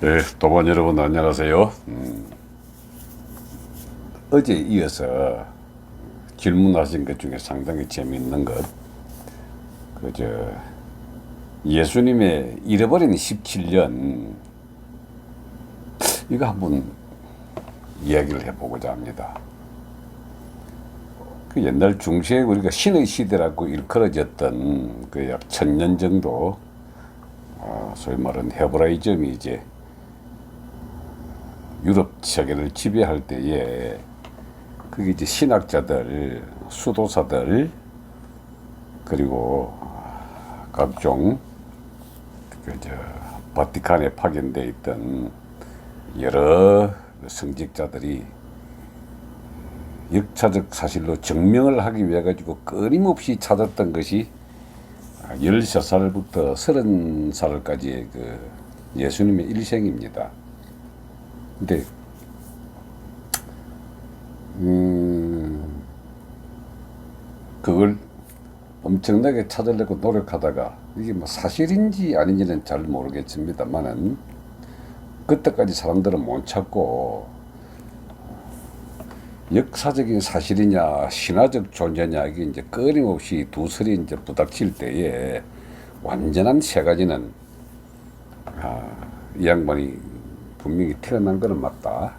네, 도반 여러분 안녕하세요. 어제 이어서 질문하신 것 중에 상당히 재미있는 것, 그저 예수님의 잃어버린 17년 이거 한번 이야기를 해보고자 합니다. 그 옛날 중세에 우리가 신의 시대라고 일컬어졌던 그 약 1000년 정도, 소위 말하는 헤브라이즘이 이제 유럽 세계를 지배할 때에 그게 이제 신학자들, 수도사들, 그리고 각종 그저 바티칸에 파견돼 있던 여러 성직자들이 역사적 사실로 증명을 하기 위해 가지고 끊임없이 찾았던 것이 13살부터 30살까지의 그 예수님의 일생입니다. 근데 그걸 엄청나게 찾으려고 노력하다가 이게 뭐 사실인지 아닌지는 잘 모르겠습니다만은 그때까지 사람들은 못 찾고 역사적인 사실이냐 신화적 존재냐 이게 이제 끊임없이 두설이 이제 부닥칠 때에 완전한 세 가지는 이 양반이 분명히 태어난 거는 맞다.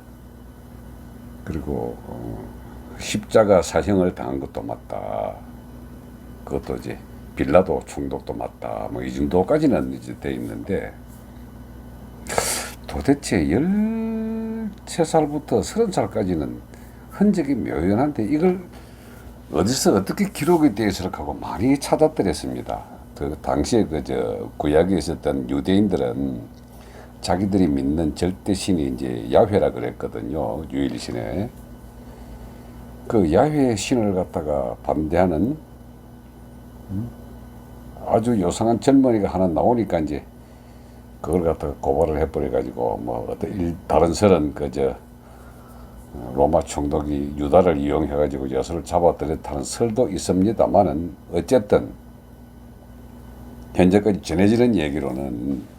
그리고 십자가 사형을 당한 것도 맞다. 그것도 이제 빌라도 총독도 맞다. 뭐 이 정도까지는 이제 돼 있는데 도대체 13살부터 30살까지는 흔적이 묘연한데 이걸 어디서 어떻게 기록이 되어 있을까 하고 많이 찾아들였습니다. 그 당시에 그저 구약에 있었던 유대인들은 자기들이 믿는 절대신이 이제 야훼라 그랬거든요. 유일신에. 그 야훼 신을 갖다가 반대하는 아주 요상한 젊은이가 하나 나오니까 이제 그걸 갖다가 고발을 해버려가지고 뭐 어떤 다른 설은 그저 로마 총독이 유다를 이용해가지고 예수를 잡아들였다는 설도 있습니다만은 어쨌든 현재까지 전해지는 얘기로는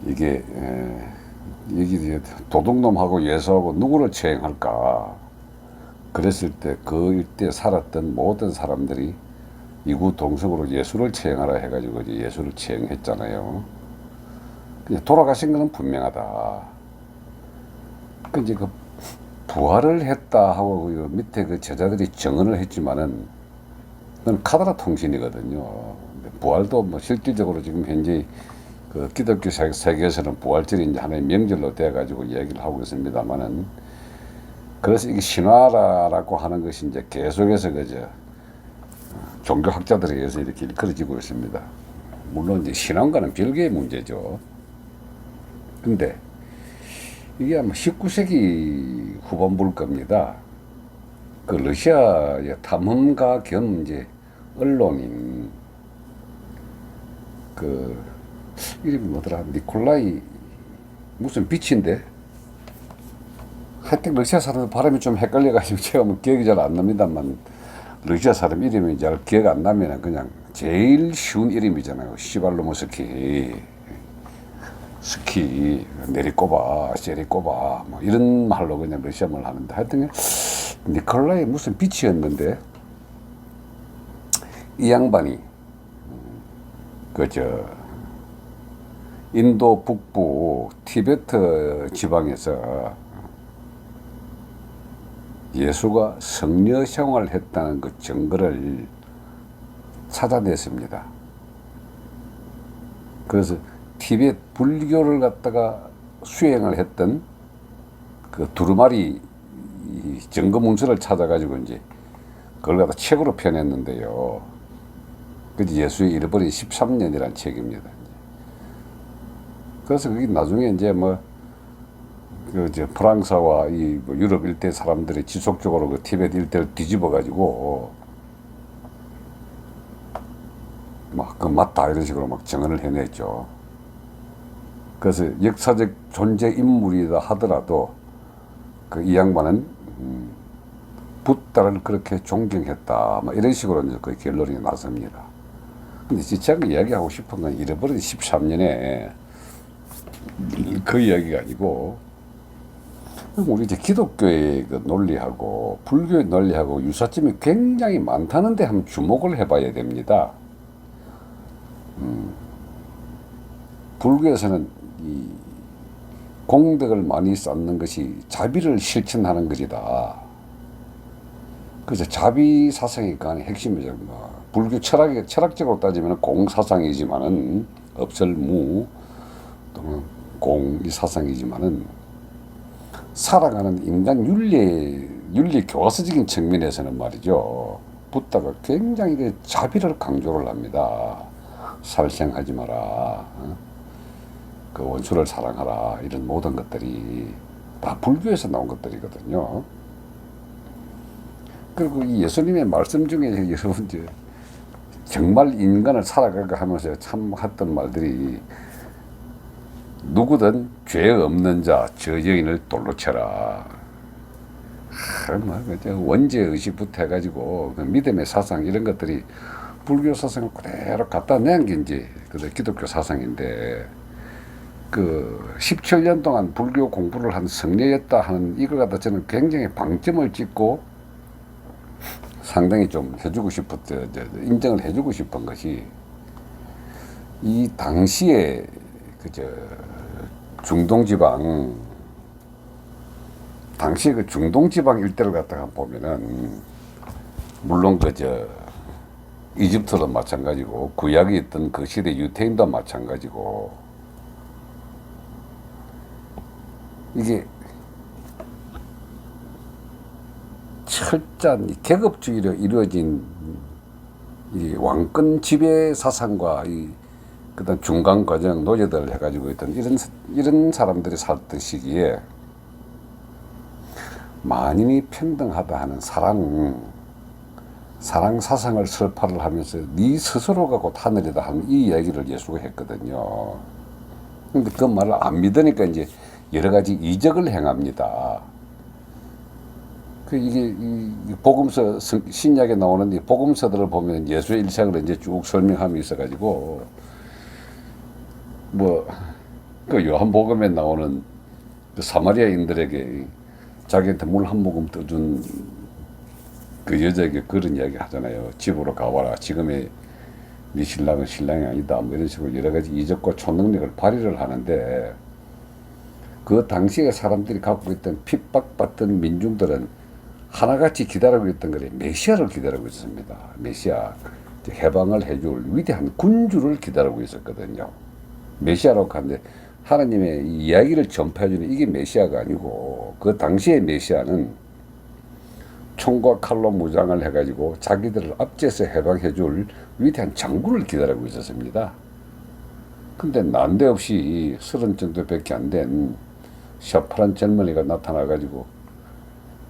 이게 도둑놈하고 예수하고 누구를 처형할까 그랬을 때 그 일대 살았던 모든 사람들이 이구 동성으로 예수를 처형하라 해가지고 이제 예수를 처형했잖아요. 근데 돌아가신 것은 분명하다. 그 이제 그 부활을 했다 하고 그 밑에 그 제자들이 증언을 했지만은 그건 카더라 통신이거든요. 부활도 뭐 실질적으로 지금 현재 그 기독교 세계에서는 부활절이 이제 하나의 명절로 돼가지고 이야기를 하고 있습니다만은 그래서 이게 신화라고 하는 것이 이제 계속해서 그저 종교학자들에 의해서 이렇게 일컬어지고 있습니다. 물론 이제 신앙과는 별개의 문제죠. 근데 이게 아마 19세기 후반부일 겁니다. 그 러시아의 탐험가 겸 이제 언론인 그 이름이 뭐더라? 니콜라이 무슨 빛인데 하여튼 러시아 사람 발음이 좀 헷갈려가지고 제가 뭐 기억이 잘 안 납니다만 러시아 사람 이름이 잘 기억 안 나면 그냥 제일 쉬운 이름이잖아요. 시발로모스키 스키 내리꼬바 세리꼬바 뭐 이런 말로 그냥 러시아 말 하는데 하여튼 니콜라이 무슨 빛이었는데 이 양반이 그저 인도 북부 티베트 지방에서 예수가 성녀 생활을 했다는 그 증거를 찾아냈습니다. 그래서 티베트 불교를 갖다가 수행을 했던 그 두루마리 증거 문서를 찾아가지고 이제 그걸 갖다 책으로 펴냈는데요. 그게 예수의 잃어버린 13년이라는 책입니다. 그래서 그게 나중에 이제 뭐 그 이제 프랑스와 이 뭐 유럽 일대 사람들이 지속적으로 그 티베트 일대를 뒤집어 가지고 막 그 맞다 이런 식으로 막 증언을 해냈죠. 그래서 역사적 존재 인물이다 하더라도 그 이 양반은 붓다를 그렇게 존경했다 뭐 이런 식으로 이제 그 결론이 나섭니다. 근데 제가 이야기하고 싶은 건 잃어버린 13년에 그 이야기가 아니고 우리 이제 기독교의 그 논리하고 불교의 논리하고 유사점이 굉장히 많다는데 한번 주목을 해봐야 됩니다. 불교에서는 이 공덕을 많이 쌓는 것이 자비를 실천하는 것이다. 그래서 자비 사상이 그 안에 핵심이죠. 뭐 불교 철학적으로 따지면 공사상이지만은 업설무 또는 공이 사상이지만은 살아가는 인간 윤리 교과서적인 측면에서는 말이죠. 붓다가 굉장히 그 자비를 강조를 합니다. 살생하지 마라. 그 원수를 사랑하라. 이런 모든 것들이 다 불교에서 나온 것들이거든요. 그리고 이 예수님의 말씀 중에 여러분 정말 인간을 살아가게 하면서 참 했던 말들이 누구든 죄 없는 자 저 여인을 돌로 쳐라. 원죄 의식부터 해가지고 그 믿음의 사상 이런 것들이 불교 사상을 그대로 갖다 낸 게 이제 기독교 사상인데 그 17년 동안 불교 공부를 한 성녀였다 하는 이걸 갖다 저는 굉장히 방점을 찍고 상당히 좀 해주고 싶었죠. 인정을 해주고 싶은 것이 이 당시에 그저 중동지방 당시 그 중동지방 일대를 갖다가 보면은 물론 그저 이집트도 마찬가지고 구약에 있던 그 시대 유태인도 마찬가지고 이게 철저한 계급주의로 이루어진 이 왕권 지배 사상과 이 그다음 중간 과정 노예들을 해가지고 있던 이런 사람들이 살던 시기에 만인이 평등하다 하는 사랑 사상을 설파를 하면서 네 스스로가 곧 하늘이다 하는 이 이야기를 예수가 했거든요. 근데 그 말을 안 믿으니까 이제 여러 가지 이적을 행합니다. 그 이게 이 복음서 신약에 나오는 이 복음서들을 보면 예수의 일생을 이제 쭉 설명함이 있어가지고 뭐 그 요한복음에 나오는 그 사마리아인들에게 자기한테 물 한 모금 떠준 그 여자에게 그런 이야기 하잖아요. 집으로 가봐라. 지금의 네 신랑은 신랑이 아니다. 뭐 이런 식으로 여러 가지 이적과 초능력을 발휘를 하는데 그 당시에 사람들이 갖고 있던 핍박받던 민중들은 하나같이 기다리고 있던 거래. 메시아를 기다리고 있었습니다. 메시아 해방을 해줄 위대한 군주를 기다리고 있었거든요. 메시아라고 하는데 하나님의 이야기를 전파해주는 이게 메시아가 아니고 그 당시의 메시아는 총과 칼로 무장을 해가지고 자기들을 압제해서 해방해줄 위대한 장군을 기다리고 있었습니다. 근데 난데없이 30 정도밖에 안 된 샤프란 젊은이가 나타나가지고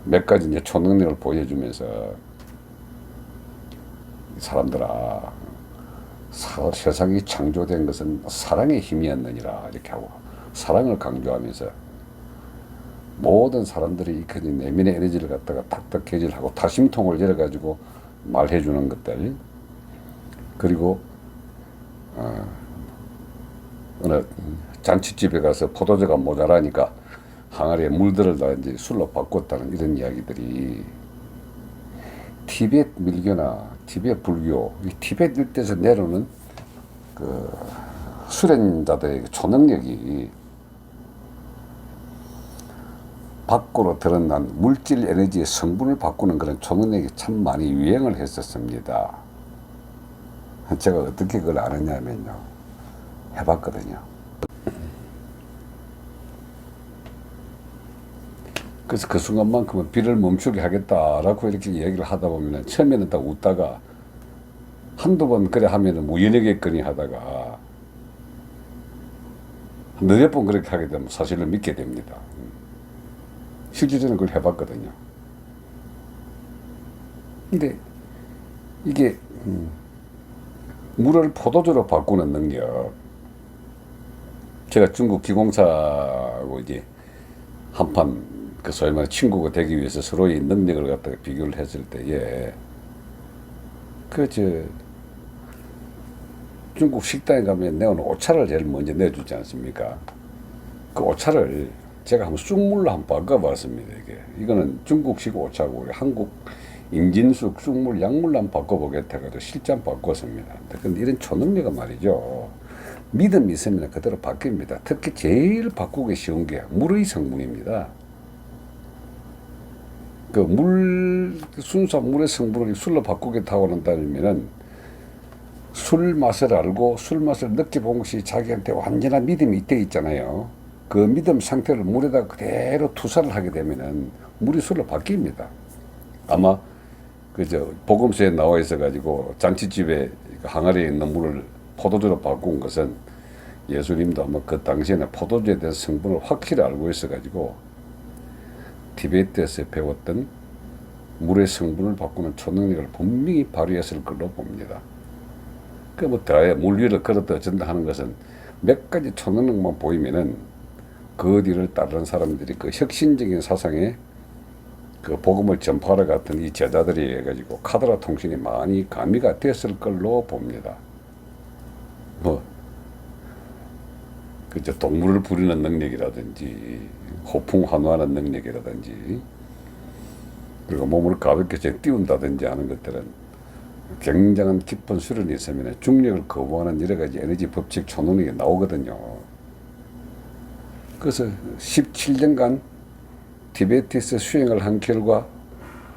몇 가지 이제 초능력을 보여주면서 사람들아 세상이 창조된 것은 사랑의 힘이었느니라 이렇게 하고 사랑을 강조하면서 모든 사람들이 그 내면의 에너지를 갖다가 탁탁 개질하고 다심통을 열어가지고 말해주는 것들 그리고 어느 잔치집에 가서 포도주가 모자라니까 항아리에 물들을 다 이제 술로 바꿨다는 이런 이야기들이 티베트 밀교나 티베트 불교, 이 티베트 일대에서 내려오는 그 수련자들의 초능력이 밖으로 드러난 물질 에너지의 성분을 바꾸는 그런 초능력이 참 많이 유행을 했었습니다. 제가 어떻게 그걸 아느냐면요. 해봤거든요. 그래서 그 순간만큼은 비를 멈추게 하겠다라고 이렇게 얘기를 하다 보면 처음에는 딱 웃다가 한두 번 그래 하면은 무연하겠거니 하다가 너몇 번 그렇게 하게 되면 사실을 믿게 됩니다. 실제 저는 그걸 해봤거든요. 근데 이게 물을 포도주로 바꾸는 능력 제가 중국 기공사하고 이제 한판 그 소위 말해 친구가 되기 위해서 서로의 능력을 갖다가 비교를 했을 때에 중국 식당에 가면 내오는 오차를 제일 먼저 내주지 않습니까? 그 오차를 제가 한번 쑥물로 한번 바꿔봤습니다. 이거는 중국식 오차고 우리 한국 임진숙 쑥물 약물로 한번 바꿔보겠다 해가지고 실제 한번 바꿨습니다. 근데 이런 초능력은 말이죠. 믿음이 있으면 그대로 바뀝니다. 특히 제일 바꾸기 쉬운 게 물의 성분입니다. 순수한 물의 성분을 술로 바꾸겠다고 한다면은 술 맛을 알고 술 맛을 느껴본 것이 자기한테 완전한 믿음이 돼 있잖아요. 그 믿음 상태를 물에다 그대로 투사를 하게 되면은 물이 술로 바뀝니다. 아마 복음서에 나와 있어 가지고 잔치집에 항아리에 있는 물을 포도주로 바꾼 것은 예수님도 아마 그 당시에는 포도주에 대한 성분을 확실히 알고 있어 가지고 티베트에서 배웠던 물의 성분을 바꾸는 초능력을 분명히 발휘했을 걸로 봅니다. 대에 물 위를 걸어떠진다 하는 것은 몇 가지 초능력만 보이면은 그 뒤를 따르는 사람들이 그 혁신적인 사상에 그 복음을 전파하러 갔던 이 제자들이 해가지고 카더라 통신이 많이 가미가 됐을 걸로 봅니다. 동물을 부리는 능력이라든지 호풍 환호하는 능력이라든지 그리고 몸을 가볍게 띄운다든지 하는 것들은 굉장한 깊은 수련이 있으면 중력을 거부하는 여러 가지 에너지 법칙 초능력이 나오거든요. 그래서 17년간 티베트에서 수행을 한 결과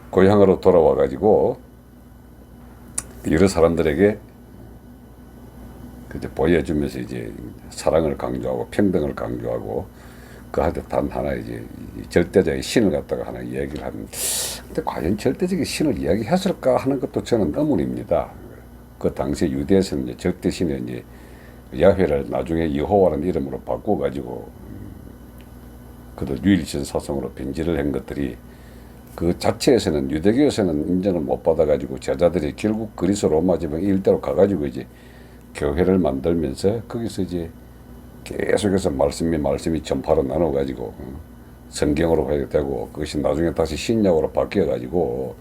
고향으로 돌아와 가지고 여러 사람들에게 보여주면서 이제 사랑을 강조하고 평등을 강조하고 그한테 단 하나 이제 절대자의 신을 갖다가 하나 이야기를 하는. 근데 과연 절대적인 신을 이야기했을까 하는 것도 저는 의문입니다. 그 당시 유대에서는 이제 절대 신을 이제 야훼를 나중에 여호와라는 이름으로 바꿔 가지고 그들 유일신 사상으로 변질을 한 것들이 그 자체에서는 유대교에서는 인정을 못 받아 가지고 제자들이 결국 그리스 로마 지방 일대로 가 가지고 이제 교회를 만들면서 거기서 이제 계속해서 말씀이 전파로 나눠 가지고 성경으로 회되고 그것이 나중에 다시 신약으로 바뀌어 가지고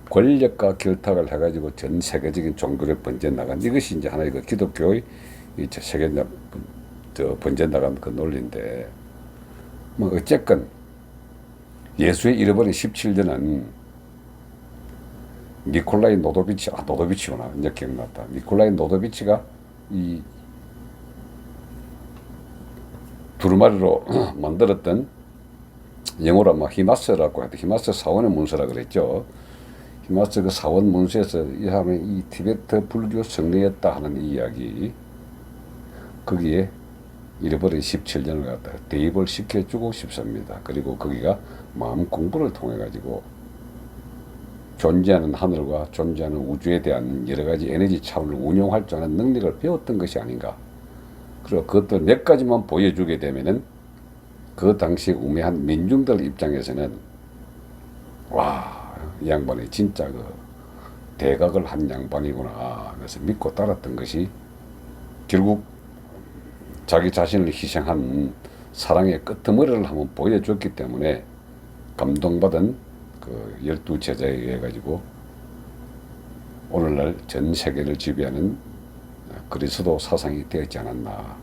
권력과 결탁을 해 가지고 전 세계적인 종교를 번져 나간 이것이 이제 하나의 그 기독교의 세계 번져 나간 그 논리인데 어쨌건 예수의 잃어버린 17년은 니콜라이 노도비치구나. 이제 기억났다. 니콜라이 노도비치가 이 두루마리로 만들었던 영어로 아마 히마스라고 해도 히마스 사원의 문서라 그랬죠. 히마스 그 사원 문서에서 이 사람이 이 티베트 불교 성리였다 하는 이야기 거기에 잃어버린 17년을 갖다 대입을 시켜주고 싶습니다. 그리고 거기가 마음 공부를 통해 가지고 존재하는 하늘과 존재하는 우주에 대한 여러 가지 에너지 차원을 운용할 줄 아는 능력을 배웠던 것이 아닌가. 그리고 그것들 몇 가지만 보여주게 되면은 그 당시 우매한 민중들 입장에서는 와, 이 양반이 진짜 그 대각을 한 양반이구나. 그래서 믿고 따랐던 것이 결국 자기 자신을 희생한 사랑의 끄트머리를 한번 보여줬기 때문에 감동받은 그 12제자에 의해 가지고 오늘날 전 세계를 지배하는 그리스도 사상이 되었지 않았나.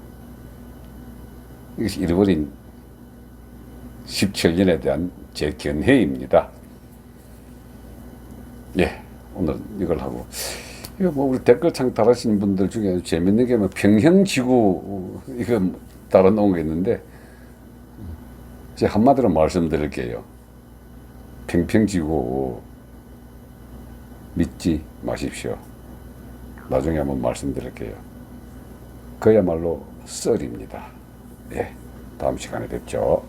이것이 잃어버린 17년에 대한 제 견해입니다. 예, 오늘 이걸 하고 이거 우리 댓글창 달아신 분들 중에 재밌는 게 평형지구 이거 달아놓은 게 있는데 제가 한마디로 말씀드릴게요. 평평지구 믿지 마십시오. 나중에 한번 말씀드릴게요. 그야말로 썰입니다. 예, 다음 시간에 뵙죠.